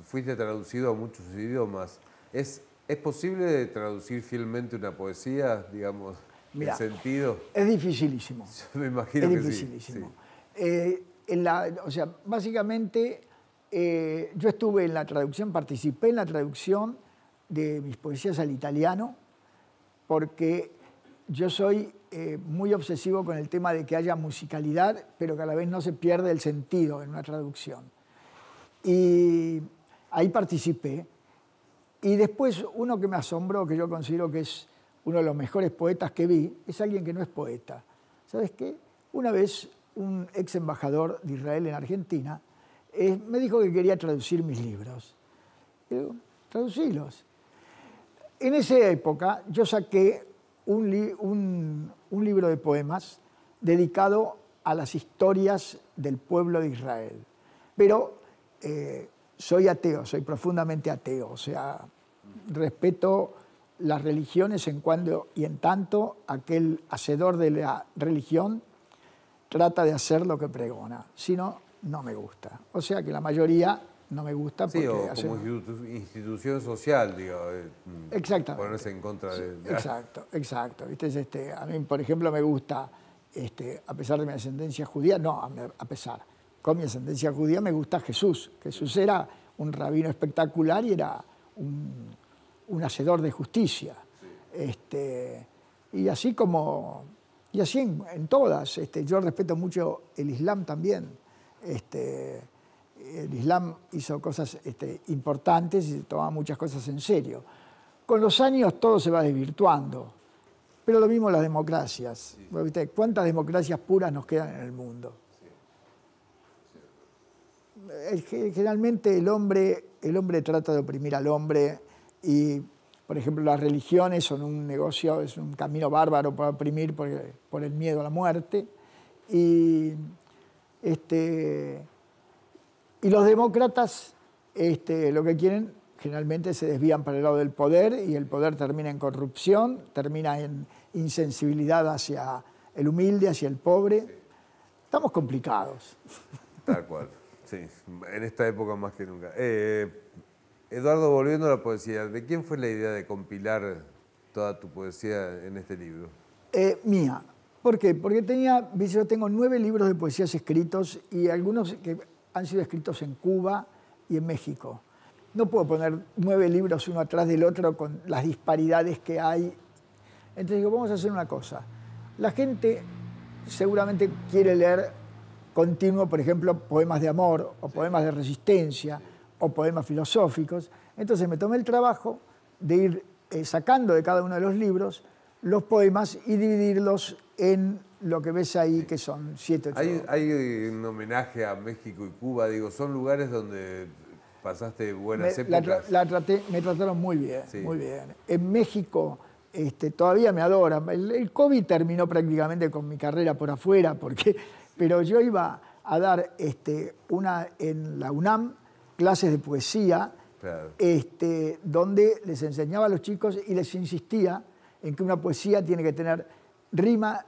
fuiste traducido a muchos idiomas. ¿Es posible traducir fielmente una poesía, digamos, Mirá, en sentido? Es dificilísimo. Yo me imagino que dificilísimo. Sí. O sea, básicamente, yo estuve en la traducción, participé en la traducción de mis poesías al italiano, porque yo soy muy obsesivo con el tema de que haya musicalidad, pero que a la vez no se pierde el sentido en una traducción. Y ahí participé. Y después uno que me asombró, que yo considero que es uno de los mejores poetas que vi, es alguien que no es poeta. ¿Sabes qué? Una vez un ex embajador de Israel en Argentina me dijo que quería traducir mis libros. Y digo, traducílos. En esa época yo saqué un libro de poemas dedicado a las historias del pueblo de Israel. Pero soy ateo, soy profundamente ateo, o sea, respeto las religiones en cuando y en tanto aquel hacedor de la religión trata de hacer lo que pregona, si no, no me gusta. O sea que la mayoría no me gusta porque... Sí, o como institución social, digo, exactamente. ponerse en contra de... Exacto. ¿Viste? A mí, por ejemplo, me gusta, a pesar de mi ascendencia judía, con mi ascendencia judía me gusta Jesús. Jesús era un rabino espectacular y era un hacedor de justicia. Y así en todas. Yo respeto mucho el Islam también. El Islam hizo cosas importantes y tomaba muchas cosas en serio. Con los años todo se va desvirtuando, pero lo mismo las democracias. ¿Viste? ¿Cuántas democracias puras nos quedan en el mundo? Generalmente el hombre trata de oprimir al hombre y, por ejemplo, las religiones son un negocio, es un camino bárbaro para oprimir por el miedo a la muerte. Y los demócratas lo que quieren, generalmente se desvían para el lado del poder y el poder termina en corrupción, termina en insensibilidad hacia el humilde, hacia el pobre. Estamos complicados. Tal cual. Sí, en esta época más que nunca. Eduardo, volviendo a la poesía, ¿de quién fue la idea de compilar toda tu poesía en este libro? Mía. ¿Por qué? Porque yo tengo 9 libros de poesías escritos y algunos que han sido escritos en Cuba y en México. No puedo poner 9 libros uno atrás del otro con las disparidades que hay. Entonces digo, vamos a hacer una cosa. La gente seguramente quiere leer continuo, por ejemplo, poemas de amor o poemas de resistencia o poemas filosóficos. Entonces me tomé el trabajo de ir sacando de cada uno de los libros los poemas y dividirlos en lo que ves ahí, que son 7 o 8. Hay un homenaje a México y Cuba, digo, son lugares donde pasaste buenas épocas. Me trataron muy bien, sí. Muy bien. En México todavía me adoran. El COVID terminó prácticamente con mi carrera por afuera, pero yo iba a dar en la UNAM clases de poesía, claro. Donde les enseñaba a los chicos y les insistía en que una poesía tiene que tener rima,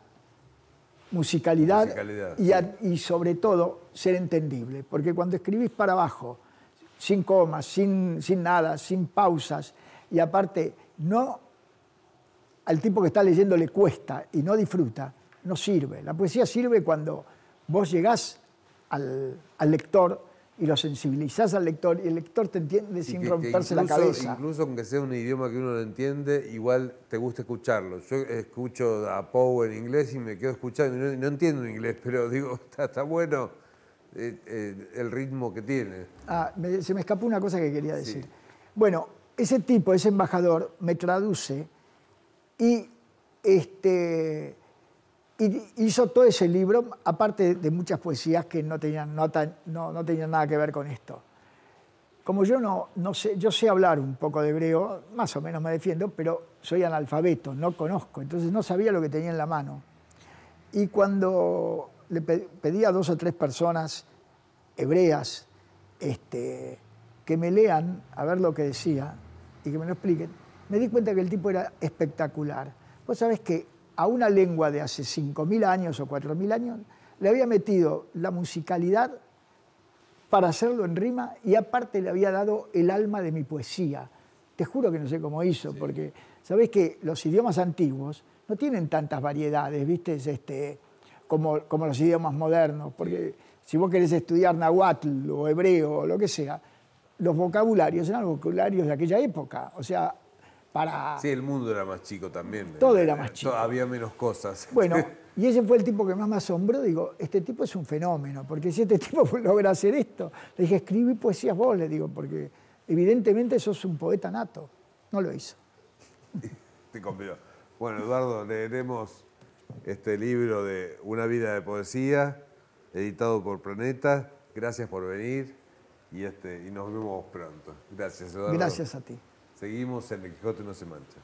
musicalidad y sobre todo ser entendible. Porque cuando escribís para abajo, sin comas, sin nada, sin pausas, y aparte al tipo que está leyendo le cuesta y no disfruta, no sirve. La poesía sirve cuando vos llegás al lector y lo sensibilizás al lector y el lector te entiende sin romperse la cabeza. Incluso aunque sea un idioma que uno no entiende, igual te gusta escucharlo. Yo escucho a Poe en inglés y me quedo escuchando, y no entiendo inglés, pero digo, está bueno el ritmo que tiene. Se me escapó una cosa que quería decir. Sí. Bueno, ese tipo, ese embajador, me traduce y hizo todo ese libro, aparte de muchas poesías que no tenían nada que ver con esto. Como yo no sé, yo sé hablar un poco de hebreo, más o menos me defiendo, pero soy analfabeto, no conozco, entonces no sabía lo que tenía en la mano. Y cuando le pedí a 2 o 3 personas hebreas que me lean a ver lo que decía y que me lo expliquen, me di cuenta que el tipo era espectacular. Vos sabés que a una lengua de hace 5.000 años o 4.000 años le había metido la musicalidad para hacerlo en rima y aparte le había dado el alma de mi poesía. Te juro que no sé cómo hizo, sí. Porque sabés que los idiomas antiguos no tienen tantas variedades, ¿viste? Como los idiomas modernos, porque si vos querés estudiar náhuatl o hebreo o lo que sea, los vocabularios eran vocabularios de aquella época, o sea, Sí, el mundo era más chico también. Todo era más chico. Había menos cosas. Bueno, y ese fue el tipo que más me asombró. Digo, este tipo es un fenómeno, porque si este tipo logra hacer esto, le dije, escribí poesías vos, le digo, porque evidentemente sos un poeta nato. No lo hizo. Te convido. Bueno, Eduardo, leeremos este libro de Una vida de poesía, editado por Planeta. Gracias por venir y nos vemos pronto. Gracias, Eduardo. Gracias a ti. Seguimos en El Quijote no se mancha.